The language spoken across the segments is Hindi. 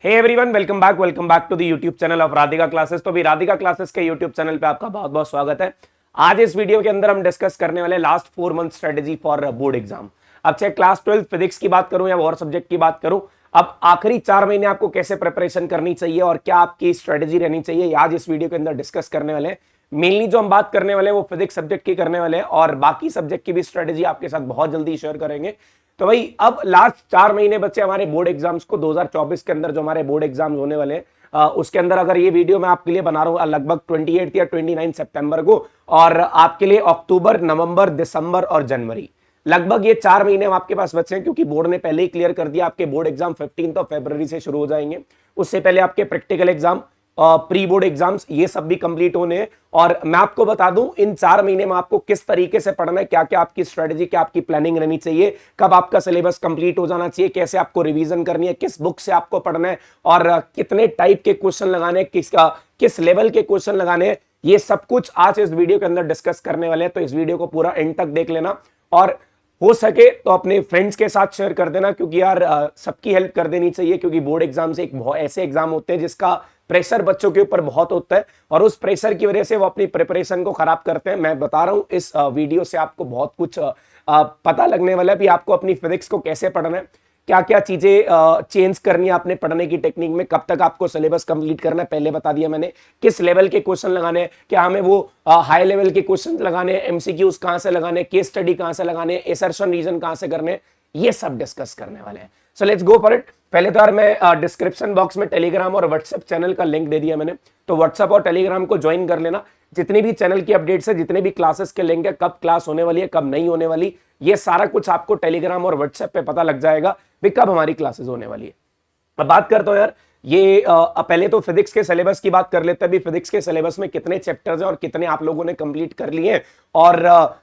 Hey everyone, welcome back to the YouTube channel of Radhika Classes. तो भी राधिका क्लासेस के यूट्यूब चैनल पे आपका बहुत बहुत स्वागत है। आज इस वीडियो के अंदर हम डिस्कस करने वाले last 4 month strategy for board exam. अब चाहे क्लास 12 फिजिक्स की बात करूं या और सब्जेक्ट की बात करूं, अब आखिरी 4 महीने आपको कैसे प्रिपरेशन करनी चाहिए और क्या आपकी स्ट्रेटेजी रहनी चाहिए, आज इस वीडियो के अंदर डिस्कस करने वाले हैं। मेनली जो हम बात करने वाले हैं वो फिजिक्स सब्जेक्ट की करने वाले हैं और बाकी सब्जेक्ट की भी स्ट्रेटेजी आपके साथ बहुत जल्दी शेयर करेंगे। तो भाई अब लास्ट 4 महीने बचे हमारे बोर्ड एग्जाम्स को। 2024 के अंदर जो हमारे बोर्ड एग्जाम्स होने वाले हैं उसके अंदर अगर ये वीडियो मैं आपके लिए बना रहा हूँ लगभग 28 या 29 सितंबर को, और आपके लिए अक्टूबर, नवंबर, दिसंबर और जनवरी, लगभग ये 4 महीने आपके पास बचे हैं, क्योंकि बोर्ड ने पहले ही क्लियर कर दिया आपके बोर्ड एग्जाम 15 फरवरी से शुरू हो जाएंगे। उससे पहले आपके practical exam, pre board exams, ये सब भी कंप्लीट होने हैं। और मैं आपको बता दूं इन 4 महीने में आपको किस तरीके से पढ़ना है, क्या क्या आपकी स्ट्रेटेजी, क्या आपकी प्लानिंग रहनी चाहिए, कब आपका सिलेबस कंप्लीट हो जाना चाहिए, कैसे आपको रिवीजन करनी है, किस बुक से आपको पढ़ना है और कितने टाइप के क्वेश्चन लगाने, किस लेवल के क्वेश्चन लगाने हैं, ये सब कुछ आज इस वीडियो के अंदर डिस्कस करने वाले हैं। तो इस वीडियो को पूरा एंड तक देख लेना और हो सके तो अपने फ्रेंड्स के साथ शेयर कर देना, क्योंकि यार सबकी हेल्प कर देनी चाहिए, क्योंकि बोर्ड एग्जाम से एक ऐसे एग्जाम होते हैं जिसका प्रेशर बच्चों के ऊपर बहुत होता है और उस प्रेशर की वजह से वो अपनी प्रिपरेशन को खराब करते हैं। मैं बता रहा हूं इस वीडियो से आपको बहुत कुछ पता लगने वाला है कि आपको अपनी फिजिक्स को कैसे पढ़ना है, क्या क्या चीजें चेंज करनी है आपने पढ़ने की टेक्निक में, कब तक आपको सिलेबस कंप्लीट करना है पहले बता दिया मैंने, किस लेवल के क्वेश्चन लगाने हैं, क्या हमें वो हाई लेवल के क्वेश्चन लगाने हैं, एमसीक्यूज कहां से लगाने, केस स्टडी कहां से लगाने, एसर्शन रीजन कहां से करने, ये सब डिस्कस करने वाले हैं। So let's go for it. पहले तो यार मैं डिस्क्रिप्शन बॉक्स में टेलीग्राम और व्हाट्सएप चैनल का लिंक दे दिया मैंने, तो व्हाट्सएप और टेलीग्राम को ज्वाइन कर लेना। जितनी भी चैनल की अपडेट्स है, जितने भी क्लासेस के लिंक है, कब क्लास होने वाली है, कब नहीं होने वाली, ये सारा कुछ आपको टेलीग्राम और व्हाट्सएप पे पता लग जाएगा भी कब हमारी क्लासेस होने वाली है। अब बात करता हूं यार, ये पहले तो फिजिक्स के सिलेबस की बात कर लेते हैं। अभी फिजिक्स के सिलेबस में कितने चैप्टर्स हैं और कितने आप लोगों ने कंप्लीट कर लिए हैं और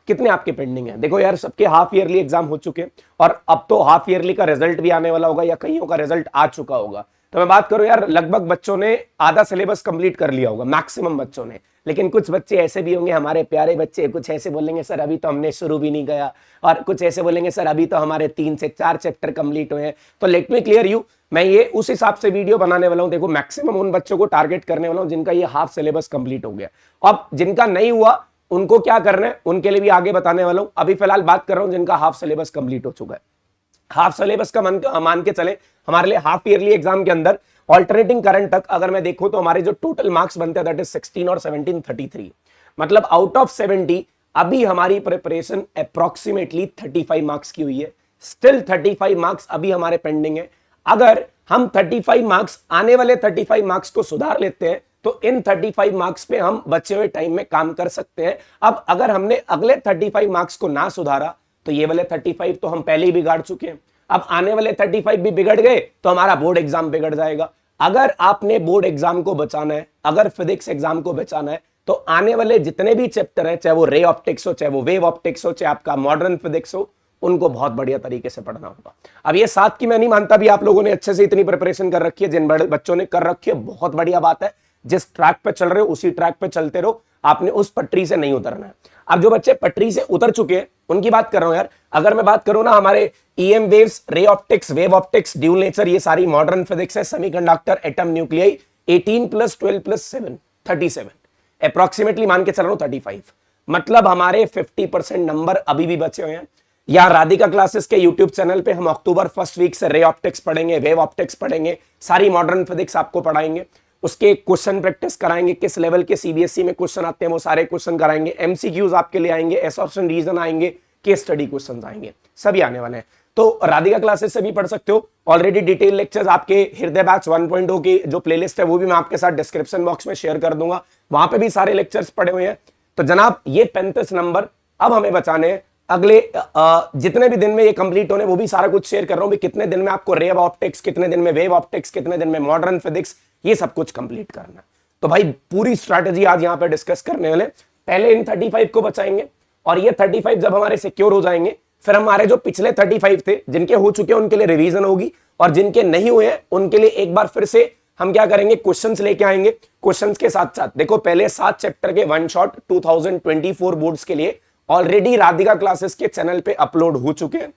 कितने आपके पेंडिंग हैं। देखो यार, सबके हाफ ईयरली एग्जाम हो चुके हैं और अब तो हाफ ईयरली का रिजल्ट भी आने वाला होगा या कईयों का रिजल्ट आ चुका होगा। तो मैं बात करूं यार, लगभग बच्चों ने आधा सिलेबस कंप्लीट कर लिया होगा, मैक्सिमम बच्चों ने। लेकिन कुछ बच्चे ऐसे भी होंगे, हमारे प्यारे बच्चे, कुछ ऐसे बोलेंगे सर अभी तो हमने शुरू भी नहीं किया, और कुछ ऐसे बोलेंगे सर अभी तो हमारे 3 से 4 चैप्टर कंप्लीट हुए हैं। तो लेट मी क्लियर यू, मैं ये उस हिसाब से वीडियो बनाने वाला हूं। देखो, मैक्सिमम उन बच्चों को टारगेट करने वाला हूं जिनका ये हाफ सिलेबस कंप्लीट हो गया। अब जिनका नहीं हुआ उनको क्या करना है, उनके लिए भी आगे बताने वाला हूं। अभी फिलहाल बात कर रहा हूं जिनका हाफ सिलेबस कंप्लीट हो चुका है। हाफ सिलेबस का मान के चले, हमारे लिए हाफ ईयरली एग्जाम के अंदर ऑल्टरनेटिंग करंट तक अगर मैं देखूं तो हमारे जो टोटल मार्क्स बनते हैं दैट इज 16 और 17 33, मतलब आउट ऑफ 70 अभी हमारी प्रिपरेशन अप्रोक्सीमेटली 35 मार्क्स की हुई है। स्टिल 35 मार्क्स अभी हमारे पेंडिंग है। अगर हम 35 मार्क्स, आने वाले 35 मार्क्स को सुधार लेते हैं तो इन 35 मार्क्स पे हम बचे हुए टाइम में काम कर सकते हैं। अब अगर हमने अगले 35 मार्क्स को ना सुधारा तो ये वाले 35 तो हम पहले ही बिगाड़ चुके हैं। अब आने वाले 35 भी बिगड़ गए तो हमारा बोर्ड एग्जाम बिगड़ जाएगा। अगर आपने बोर्ड एग्जाम को बचाना है, अगर फिजिक्स एग्जाम को बचाना है, तो आने वाले जितने भी चैप्टर हैं, चाहे वो रे ऑप्टिक्स हो, चाहे वो वेव ऑप्टिक्स हो, चाहे आपका मॉडर्न फिजिक्स हो, उनको बहुत बढ़िया तरीके से पढ़ना होगा। अब ये 7 की मैं नहीं मानता भी आप लोगों ने अच्छे से इतनी प्रिपरेशन कर रखी है। जिन बड़े बच्चों ने कर रखी है बहुत बढ़िया बात है। जिस ट्रैक पे चल रहे हो उसी ट्रैक पे चलते रहो, आपने उस पटरी से नहीं उतरना है। अब जो बच्चे पटरी से उतर चुके हैं उनकी बात कर रहा हूं यार। अगर मैं बात करूं ना, हमारे EM waves, ray optics, wave optics, dual nature, ये सारी मॉडर्न फिजिक्स है, सेमीकंडक्टर, एटम, न्यूक्लियाई, 18 + 12 + 7 37, अप्रोक्सीमेटली मान के चल रहा हूं 35, मतलब हमारे 50% नंबर अभी भी बचे हुए हैं। या राधिका क्लासेस के यूट्यूब चैनल पे हम अक्टूबर फर्स्ट वीक से रे ऑप्टिक्स पढ़ेंगे, वेव ऑप्टिक्स पढ़ेंगे, सारी मॉडर्न फिजिक्स आपको पढ़ाएंगे, उसके क्वेश्चन प्रैक्टिस कराएंगे, किस लेवल के सीबीएसई में क्वेश्चन आते हैं वो सारे क्वेश्चन कराएंगे, एमसीक्यूज आपके लिए आएंगे, एसर्शन रीजन आएंगे, केस स्टडी क्वेश्चन आएंगे, सभी आने वाले हैं। तो राधिका क्लासेस से भी पढ़ सकते हो। ऑलरेडी डिटेल लेक्चर्स आपके हृदय बैच 1.0 की जो प्लेलिस्ट है वो भी मैं आपके साथ डिस्क्रिप्शन बॉक्स में शेयर कर दूंगा, वहां पे भी सारे लेक्चर्स पढ़े हुए हैं। तो जनाब, ये 35 नंबर अब हमें बचाने हैं। अगले जितने भी दिन में ये कंप्लीट होने, वो भी सारा कुछ शेयर कर रहा हूं भी कितने दिन में आपको रे ऑप्टिक्स, कितने दिन में वेव ऑप्टिक्स, कितने दिन में मॉडर्न फिजिक्स, ये सब कुछ कंप्लीट करना है। तो भाई पूरी स्ट्रैटेजी आज यहां पे डिस्कस करने वाले। पहले इन 35 को बचाएंगे और ये 35 जब हमारे सिक्योर हो जाएंगे, फिर हमारे जो पिछले 35 थे जिनके हो चुके हैं उनके लिए रिवीजन होगी, और जिनके नहीं हुए हैं उनके लिए एक बार फिर से हम क्या करेंगे, क्वेश्चंस लेके आएंगे। क्वेश्चंस के साथ साथ देखो, पहले 7 चैप्टर के वन शॉट 2024 बोर्ड्स के लिए ऑलरेडी राधिका क्लासेस के चैनल पे अपलोड हो चुके हैं।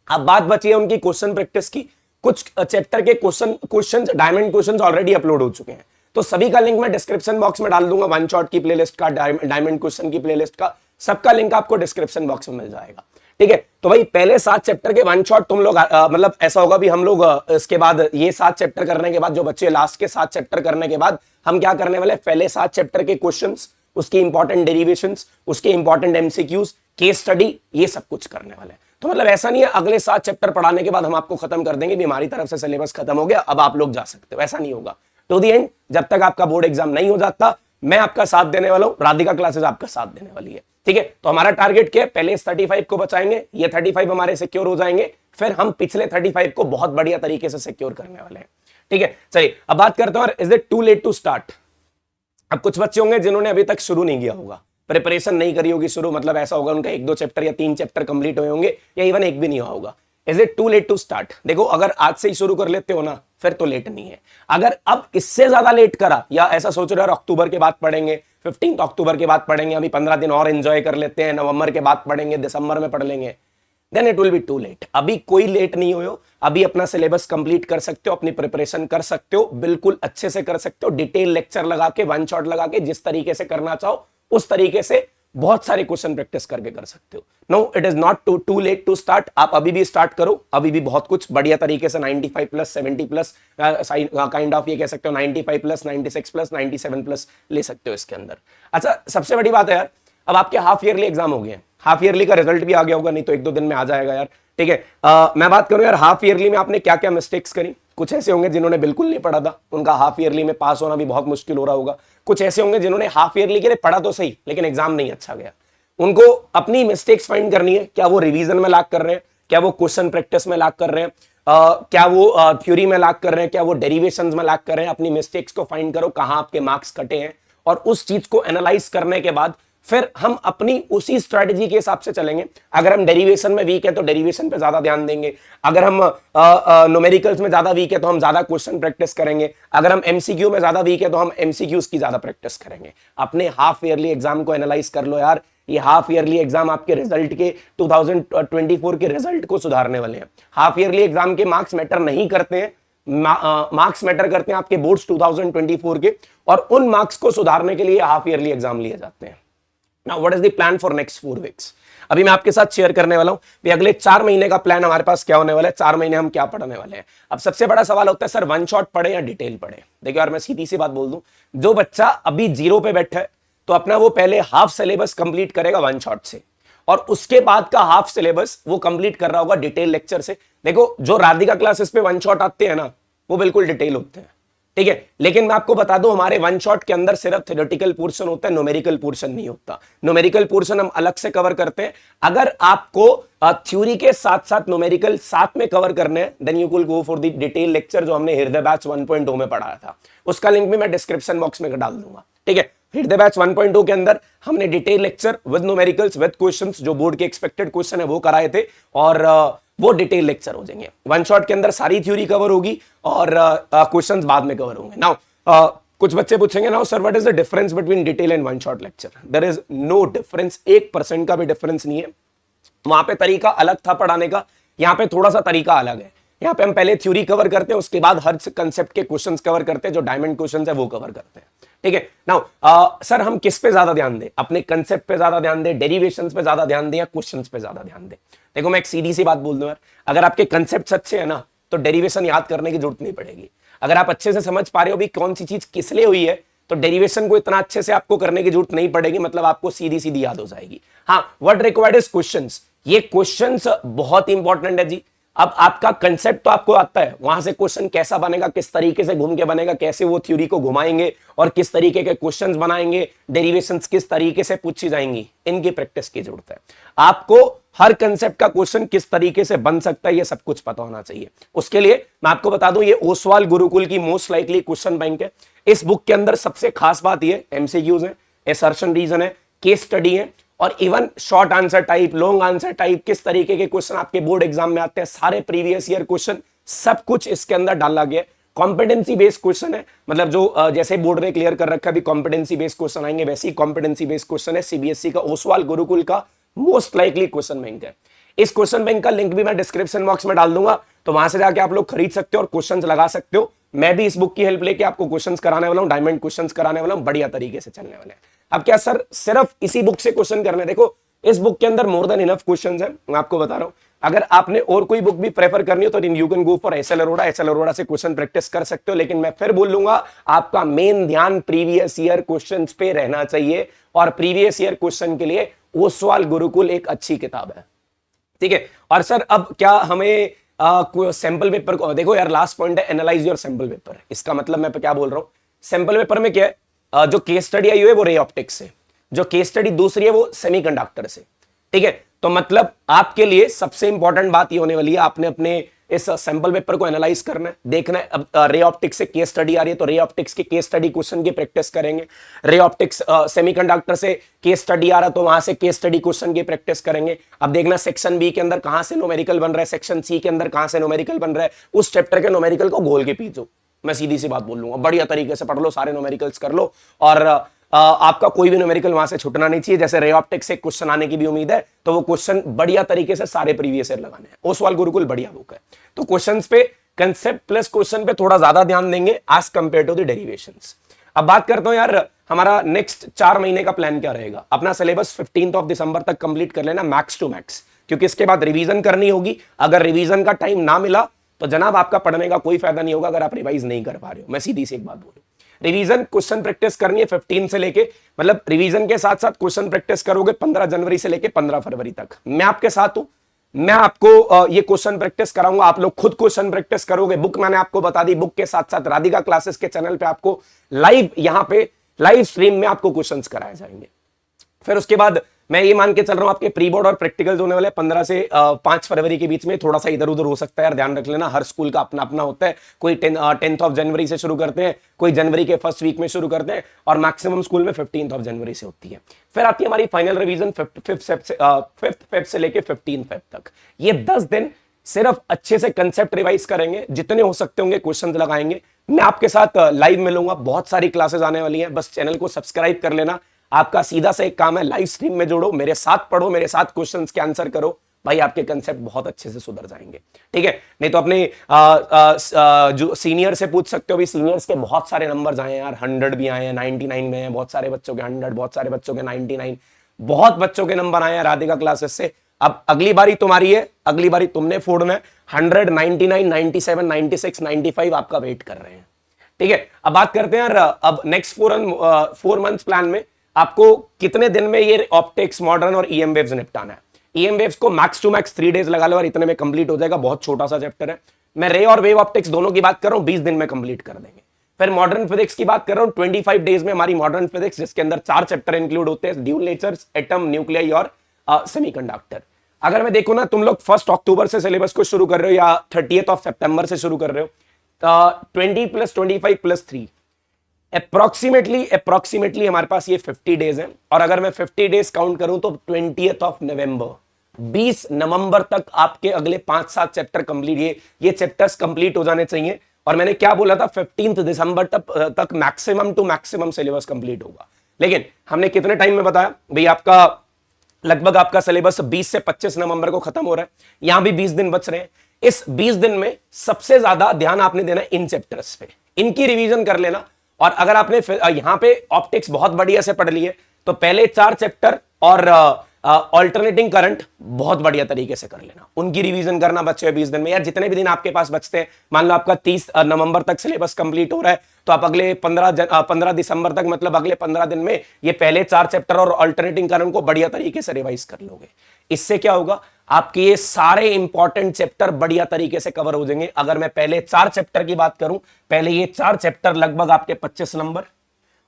अब बात बची है उनकी क्वेश्चन प्रैक्टिस की। कुछ चैप्टर के question diamond question already upload हो चुके हैं, तो सभी का लिंक मैं डिस्क्रिप्शन बॉक्स में डाल दूंगा। वन शॉट की प्लेलिस्ट का, डायमंड क्वेश्चन की प्लेलिस्ट का, सबका लिंक आपको डिस्क्रिप्शन बॉक्स में मिल जाएगा। ठीक है, तो भाई पहले 7 चैप्टर के वन शॉट तुम लोग मतलब ऐसा होगा भी हम लोग इसके बाद ये 7 चैप्टर करने के बाद जो बच्चे लास्ट के 7 चैप्टर करने के बाद हम क्या करने वाले, पहले 7 चैप्टर के क्वेश्चंस, उसके इंपॉर्टेंट डेरिवेशंस, उसके इंपॉर्टेंट एमसीक्यूज, केस स्टडी, ये सब कुछ करने वाले हैं। तो मतलब ऐसा नहीं है अगले 7 चैप्टर पढ़ाने के बाद हम आपको खत्म कर देंगे भी हमारी तरफ से सिलेबस खत्म हो गया अब आप लोग जा सकते हो, ऐसा नहीं होगा। टू दी एंड जब तक आपका बोर्ड एग्जाम नहीं हो जाता मैं आपका साथ देने वाला हूं, राधिका क्लासेस आपका साथ देने वाली है। ठीक है, तो हमारा टारगेट क्या है, पहले इस 35 को बचाएंगे, ये 35 हमारे सिक्योर हो जाएंगे, फिर हम पिछले 35 को बहुत बढ़िया तरीके से सिक्योर करने वाले हैं। ठीक है, चलिए अब बात करते हैं, is it too late to start. अब कुछ बच्चे होंगे जिन्होंने अभी तक शुरू नहीं किया होगा, प्रिपरेशन नहीं करी होगी शुरू, मतलब ऐसा होगा उनका 1-2 चैप्टर या 3 चैप्टर कंप्लीट हुए होंगे या इवन एक भी नहीं हुआ होगा। Is it too late to start? देखो अगर आज से ही शुरू कर लेते हो ना फिर तो लेट नहीं है। अगर अब इससे ज्यादा लेट करा या ऐसा सोच रहे हो अक्टूबर के बाद पढ़ेंगे, 15 अक्टूबर के बाद पढ़ेंगे, अभी 15 दिन और एंजॉय कर लेते हैं, नवंबर के बाद पढ़ेंगे, दिसंबर में पढ़ लेंगे, then it will be too late. अभी कोई लेट नहीं हो, अभी अपना सिलेबस कंप्लीट कर सकते हो, अपनी प्रिपरेशन कर सकते हो, बिल्कुल अच्छे से कर सकते हो, डिटेल लेक्चर लगा के, वन शॉट लगा के, जिस तरीके से करना चाहो उस तरीके से बहुत सारे क्वेश्चन प्रैक्टिस करके कर सकते हो। No, it is not too late to start. आप अभी भी स्टार्ट करो, अभी भी बहुत कुछ बढ़िया तरीके से 95 प्लस 70 प्लस काइंड ऑफ ये कह सकते हो 95 प्लस 96 प्लस 97 प्लस ले सकते हो इसके अंदर। अच्छा, सबसे बड़ी बात है यार, अब आपके हाफ ईयरली एग्जाम हो गए, हाफ ईयरली का रिजल्ट भी आ गया होगा, नहीं तो 1-2 दिन में आ जाएगा यार। ठीक है, मैं बात करूं यार हाफ ईयरली में आपने क्या क्या मिस्टेक्स करी। कुछ ऐसे होंगे जिन्होंने बिल्कुल नहीं पढ़ा था, उनका हाफ ईयरली में पास होना भी बहुत मुश्किल हो रहा होगा। कुछ ऐसे होंगे जिन्होंने हाफ ईयरली के लिए पढ़ा तो सही लेकिन एग्जाम नहीं अच्छा गया। उनको अपनी मिस्टेक्स फाइंड करनी है, क्या वो रिवीजन में लैक कर रहे हैं, क्या वो क्वेश्चन प्रैक्टिस में लैक कर रहे हैं, क्या वो थ्योरी में लैक कर रहे हैं, क्या वो डेरिवेशंस में लैक कर रहे हैं। अपनी मिस्टेक्स को फाइंड करो, कहां आपके मार्क्स कटे हैं, और उस चीज को एनालाइज करने के बाद फिर हम अपनी उसी स्ट्रेटजी के हिसाब से चलेंगे। अगर हम डेरिवेशन में वीक है तो डेरिवेशन पे ज्यादा ध्यान देंगे, अगर हम न्यूमेरिकल्स में ज्यादा वीक है तो हम ज्यादा क्वेश्चन प्रैक्टिस करेंगे, अगर हम एमसीक्यू में ज्यादा वीक है तो हम एमसीक्यूज की ज्यादा प्रैक्टिस करेंगे। अपने हाफ ईयरली एग्जाम को एनालाइज कर लो यार, ये हाफ ईयरली एग्जाम आपके रिजल्ट के 2024 के रिजल्ट को सुधारने वाले हैं। हाफ ईयरली एग्जाम के मार्क्स मैटर नहीं करते हैं, मार्क्स मैटर करते हैं आपके बोर्ड्स 2024 के, और उन मार्क्स को सुधारने के लिए हाफ ईयरली एग्जाम लिए जाते हैं। Now what is the plan for next 4 weeks? अभी मैं आपके साथ शेयर करने वाला हूं कि अगले 4 महीने का प्लान हमारे पास क्या होने वाला है, 4 महीने हम क्या पढ़ने वाले हैं। अब सबसे बड़ा सवाल होता है सर वन शॉट पढ़े या डिटेल पढ़े। देखिए यार मैं सीधी सी बात बोल दूं, जो बच्चा अभी 0 पे बैठा है तो अपना वो पहले हाफ सिलेबस कंप्लीट करेगा वन शॉट से, और उसके बाद का हाफ सिलेबस वो कंप्लीट कर रहा होगा डिटेल लेक्चर से। देखो जो राधिका क्लासेस पे वन शॉट आते हैं ना वो बिल्कुल डिटेल होते हैं, ठीक है, लेकिन मैं आपको बता दूं हमारे वन शॉट के अंदर सिर्फ थ्योरेटिकल पोर्शन होता है, न्यूमेरिकल पोर्शन नहीं होता। न्यूमेरिकल पोर्शन हम अलग से कवर करते हैं। अगर आपको थ्योरी के साथ साथ न्यूमेरिकल साथ में कवर करने हैं then you will go for the detail lecture जो हमने हृदय बैच 1.0 में पढ़ाया था, उसका लिंक भी मैं डिस्क्रिप्शन बॉक्स में डाल दूंगा। ठीक है, हृदय बैच 1.0 के अंदर हमने detail lecture with numericals with questions, जो बोर्ड के एक्सपेक्टेड क्वेश्चन है वो कराए थे, और वो डिटेल लेक्चर हो जाएंगे। वन शॉट के अंदर सारी थ्योरी कवर होगी और क्वेश्चंस बाद में कवर होंगे। नाउ कुछ बच्चे पूछेंगे now sir what is the difference between detail and one shot lecture? There is no difference, 1% का भी डिफरेंस नहीं है। वहां पे तरीका अलग था पढ़ाने का, यहाँ पे थोड़ा सा तरीका अलग है। यहाँ पे हम पहले थ्योरी कवर करते हैं, उसके बाद हर कंसेप्ट के क्वेश्चंस कवर करते हैं, जो डायमंड क्वेश्चंस है वो कवर करते हैं। ठीक है, नाउ सर हम किस पे ज्यादा ध्यान दें? अपने कंसेप्ट पे ज्यादा ध्यान दें, डेरिवेशंस पे ज्यादा ध्यान दें, या क्वेश्चंस पे ज्यादा ध्यान दें? देखो मैं एक सीधी सी बात बोल दूं यार, अगर आपके कंसेप्ट अच्छे हैं ना तो डेरिवेशन याद करने की जरूरत नहीं पड़ेगी। अगर आप अच्छे से समझ पा रहे हो भी कौन सी चीज किस लिए हुई है तो डेरिवेशन को इतना अच्छे से आपको करने की जरूरत नहीं पड़ेगी, मतलब आपको सीधी सीधी याद हो जाएगी। हाँ, व्हाट रिक्वायर्ड इज क्वेश्चंस। ये क्वेश्चंस बहुत इंपॉर्टेंट है जी। अब आपका कंसेप्ट तो आपको आता है, वहां से क्वेश्चन कैसा बनेगा, किस तरीके से घूम के बनेगा, कैसे वो थ्योरी को घुमाएंगे और किस तरीके के क्वेश्चंस बनाएंगे, डेरिवेशंस किस तरीके से पूछी जाएंगी, इनकी प्रैक्टिस की जरूरत है। आपको हर कंसेप्ट का क्वेश्चन किस तरीके से बन सकता है ये सब कुछ पता होना चाहिए। उसके लिए मैं आपको बता दूं, ये ओसवाल गुरुकुल की मोस्ट लाइकली क्वेश्चन बैंक है। इस बुक के अंदर सबसे खास बात ये एमसीक्यूज है, असर्शन रीजन है, केस स्टडी है, और even short answer type, long answer type, किस तरीके के क्वेश्चन आपके बोर्ड एग्जाम में आते हैं, सारे प्रीवियस ईयर क्वेश्चन सब कुछ इसके अंदर डाला गया है। कॉम्पिटेंसी बेस्ड क्वेश्चन है, मतलब जो जैसे बोर्ड ने क्लियर कर रखा है भी कॉम्पिटेंसी बेस्ड क्वेश्चन आएंगे, वैसे ही कॉम्पिटेंसी बेस्ड क्वेश्चन है। सीबीएसई का ओसवाल गुरुकुल का मोस्ट लाइकली क्वेश्चन बैंक है। इस क्वेश्चन बैंक का लिंक भी मैं डिस्क्रिप्शन बॉक्स में डाल दूंगा। तो वहां से जाके आप लोग खरीद सकते हो और क्वेश्चंस लगा सकते हो। मैं भी इस बुक की हेल्प लेके आपको क्वेश्चंस कराने वाला हूं, डायमंड क्वेश्चंस कराने वाला हूं, बढ़िया तरीके से चलने वाले हैं। अब क्या सर सिर्फ इसी बुक से क्वेश्चन करने, देखो इस बुक के अंदर मोर देन इनफ क्वेश्चंस है, मैं आपको बता रहा हूं। अगर आपने और कोई बुक भी प्रेफर करनी हो तो you can go for SL Arora, SL Arora से क्वेश्चन प्रैक्टिस कर सकते हो। लेकिन मैं फिर बोल लूंगा, आपका मेन ध्यान प्रीवियस ईयर क्वेश्चंस पे रहना चाहिए, और प्रीवियस ईयर क्वेश्चन के लिए ओसवाल गुरुकुल एक अच्छी किताब है, ठीक है। और सर अब क्या हमें सैंपल पेपर को, देखो यार लास्ट पॉइंट है एनालाइज योर सैंपल पेपर। इसका मतलब मैं क्या बोल रहा हूं, सैंपल पेपर में क्या है, जो केस स्टडी आई हुई है वो रे ऑप्टिक्स से, जो केस स्टडी दूसरी है वो सेमीकंडक्टर से, ठीक है। तो मतलब आपके लिए सबसे इंपॉर्टेंट बात ये होने वाली है, आपने अपने इस सैंपल पेपर को एनालाइज करना है, देखना है। अब रे ऑप्टिक्स से केस स्टडी आ रही है तो रे ऑप्टिक्स के केस स्टडी क्वेश्चन की प्रैक्टिस करेंगे। रे ऑप्टिक्स सेमीकंडक्टर से केस स्टडी आ रहा है तो वहां से केस स्टडी क्वेश्चन की प्रैक्टिस करेंगे। अब देखना सेक्शन बी के अंदर कहां से न्यूमेरिकल बन रहा है, सेक्शन सी के अंदर कहां से न्यूमेरिकल बन रहा है, उस चैप्टर के न्यूमेरिकल को घोल के पीछो। मैं सीधी सी बात बोल लूंगा, बढ़िया तरीके से पढ़ लो, सारे न्यूमेरिकल्स कर लो, और आपका कोई भी न्यूमेरिकल वहां से छूटना नहीं चाहिए। जैसे रे ऑप्टिक्स से क्वेश्चन आने की भी उम्मीद है, तो वो क्वेश्चन बढ़िया तरीके से सारे प्रीवियस ईयर लगाने हैं। ओसवाल गुरुकुल बढ़िया बुक है, तो क्वेश्चंस पे, कंसेप्ट प्लस क्वेश्चन पे थोड़ा ज्यादा ध्यान देंगे as compare to the derivations. अब बात करता हूं यार, हमारा नेक्स्ट 4 महीने का प्लान क्या रहेगा। अपना सिलेबस 15 दिसंबर तक कंप्लीट कर लेना मैक्स टू मैक्स, क्योंकि इसके बाद रिवीजन करनी होगी। अगर रिवीजन का टाइम ना मिला तो जनाब आपका पढ़ने का कोई फायदा नहीं होगा, अगर आप रिवाइज नहीं कर पा रहे हो। मैं सीधी सी एक बात बोलूं, रिवीजन क्वेश्चन प्रैक्टिस करनी है 15 से लेके, मतलब रिवीजन के साथ साथ क्वेश्चन प्रैक्टिस करोगे 15 जनवरी से लेके 15 फरवरी तक। मैं आपके साथ हूं, मैं आपको ये क्वेश्चन प्रैक्टिस कराऊंगा, आप लोग खुद क्वेश्चन प्रैक्टिस करोगे। बुक मैंने आपको बता दी, बुक के साथ साथ राधिका क्लासेस के चैनल पे आपको लाइव, यहां पे लाइव स्ट्रीम में आपको क्वेश्चंस कराए जाएंगे। फिर उसके बाद मैं ये मान के चल रहा हूं आपके प्री बोर्ड और प्रैक्टिकल्स होने वाले 15 से 5 फरवरी के बीच में। थोड़ा सा इधर उधर हो सकता है यार, ध्यान रख लेना, हर स्कूल का अपना अपना होता है। कोई 10th जनवरी से शुरू करते हैं, कोई जनवरी के फर्स्ट वीक में शुरू करते हैं, और मैक्सिमम स्कूल में 15 जनवरी से होती है। फिर आती है हमारी फाइनल रिवीजन 5th फेब से लेके 15 फेब तक। ये 10 दिन सिर्फ अच्छे से कंसेप्ट रिवाइज करेंगे, जितने हो सकते होंगे क्वेश्चन लगाएंगे। मैं आपके साथ लाइव मिलूंगा, बहुत सारी क्लासेस आने वाली हैं, बस चैनल को सब्सक्राइब कर लेना। आपका सीधा सा एक काम है, लाइव स्ट्रीम में जुड़ो, मेरे साथ पढ़ो, मेरे साथ क्वेश्चंस के आंसर करो, भाई आपके कंसेप्ट बहुत अच्छे से सुधर जाएंगे, ठीक है। नहीं तो अपने जो सीनियर से पूछ सकते हो, भी सीनियर्स के बहुत सारे नंबर्स आए हैं यार, 100 भी आए हैं, 99 में हैं, बहुत सारे बच्चों के 100, बहुत सारे बच्चों के 99, बहुत बच्चों के नंबर आए हैं राधिका क्लासेस से। अब अगली बारी तुम्हारी है, अगली बारी तुमने फोड़ना है। 100, 99, 97, 96, 95 आपका वेट कर रहे हैं, ठीक है। अब बात करते हैं यार, अब नेक्स्ट 4 मंथ्स प्लान में आपको कितने दिन में ये ऑप्टिक्स, मॉडर्न और ईएम वेव्स निपटाना है। ईएम वेव्स को मैक्स टू मैक्स 3 डेज लगा लो और इतने में कंप्लीट हो जाएगा, बहुत छोटा सा चैप्टर है। मैं रे और वेव ऑप्टिक्स दोनों की बात कर रहा हूं, 20 दिन में कंप्लीट कर देंगे। फिर मॉडर्न फिजिक्स की बात कर रहा हूं, 25 डेज में हमारी मॉडर्न फिजिक्स, जिसके अंदर 4 चैप्टर इंक्लूड होते हैं, ड्यूल नेचर्स, एटम, न्यूक्लियाई और सेमीकंडक्टर। अगर मैं देखो ना, तुम लोग 1 अक्टूबर से सिलेबस को शुरू कर रहे हो या 30 सितंबर से शुरू कर रहे हो, 20 + 25 + 3 अप्रोक्सीमेटली हमारे पास ये 50 डेज है। और अगर मैं 50 डेज काउंट करूं तो 20 नवंबर, 20 नवंबर तक आपके अगले 5-7 चैप्टर कंप्लीट, ये चैप्टर्स कंप्लीट हो जाने चाहिए। और मैंने क्या बोला था, 15 दिसंबर तक maximum to maximum syllabus complete होगा। लेकिन हमने कितने टाइम में बताया भाई, आपका लगभग आपका सिलेबस 20 से 25 नवंबर को खत्म हो रहा है, यहां भी 20 दिन बच रहे हैं। इस 20 दिन में सबसे ज्यादा ध्यान आपने देना इन चैप्टर्स पे, इनकी रिवीजन कर लेना। और अगर आपने यहां पे ऑप्टिक्स बहुत बढ़िया से पढ़ लिए तो पहले 4 चैप्टर और ऑल्टरनेटिंग करंट बहुत बढ़िया तरीके से कर लेना, उनकी रिवीजन करना बच्चे 20 दिन में। यार जितने भी दिन आपके पास बचते हैं, मान लो आपका 30 नवंबर तक सिलेबस कंप्लीट हो रहा है, तो आप अगले 15 दिसंबर तक, मतलब अगले 15 दिन में ये पहले 4 चैप्टर और ऑल्टरनेटिंग करंट को बढ़िया तरीके से रिवाइज कर लोगे। इससे क्या होगा, आपके ये सारे इंपॉर्टेंट चैप्टर बढ़िया तरीके से कवर हो जाएंगे। अगर मैं पहले 4 चैप्टर की बात करूं, पहले ये 4 चैप्टर लगभग आपके 25 नंबर,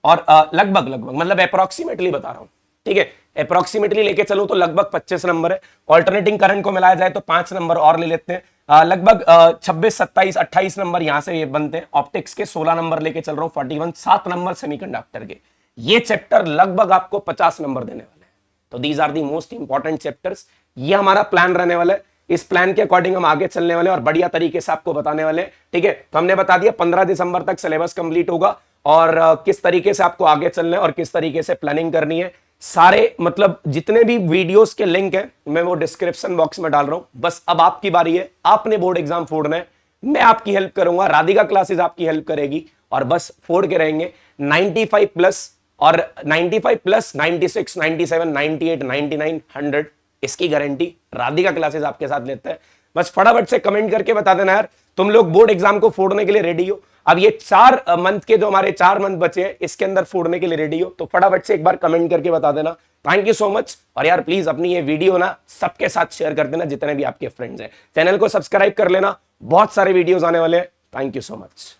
और लगभग मतलब अप्रोक्सीमेटली बता रहा हूं, ठीक है, अप्रोक्सीमेटली लेके चलूं तो लगभग 25 नंबर है। ऑल्टरनेटिंग करंट को मिलाया जाए तो 5 नंबर और ले लेते हैं, लगभग 26, 27, 28 नंबर यहां से ये बनते हैं। ऑप्टिक्स के 16 नंबर लेके चल रहा हूं, 41, 7 नंबर सेमीकंडक्टर के। ये चैप्टर लगभग आपको 50 नंबर देने वाले हैं। तो these are the most important chapters. ये हमारा प्लान रहने वाला है, इस प्लान के अकॉर्डिंग हम आगे चलने वाले हैं और बढ़िया तरीके से आपको बताने वाले हैं, ठीक है। तो हमने बता दिया 15 दिसंबर तक सिलेबस कंप्लीट होगा, और किस तरीके से आपको आगे चलना है और किस तरीके से प्लानिंग करनी है, सारे मतलब जितने भी वीडियोस के लिंक है मैं वो डिस्क्रिप्शन बॉक्स में डाल रहा हूं। बस अब आपकी बारी है, आपने बोर्ड एग्जाम फोड़ना है, मैं आपकी हेल्प करूंगा, राधिका क्लासेस आपकी हेल्प करेगी और बस फोड़ के रहेंगे 95 प्लस और 95 प्लस 96, 97, 98, 99, 100 इसकी गारंटी राधिका क्लासेस आपके साथ लेता है। बस फटाफट से कमेंट करके बता देना यार तुम लोग बोर्ड एग्जाम को फोड़ने के लिए रेडी हो। अब ये 4 मंथ के जो हमारे 4 मंथ बचे हैं इसके अंदर फोड़ने के लिए रेडी हो, तो फटाफट से एक बार कमेंट करके बता देना। Thank you so much. और यार प्लीज अपनी ये वीडियो ना सबके साथ शेयर कर देना, जितने भी आपके फ्रेंड्स हैं। चैनल को सब्सक्राइब कर लेना, बहुत सारे वीडियोस आने वाले हैं। Thank you so much.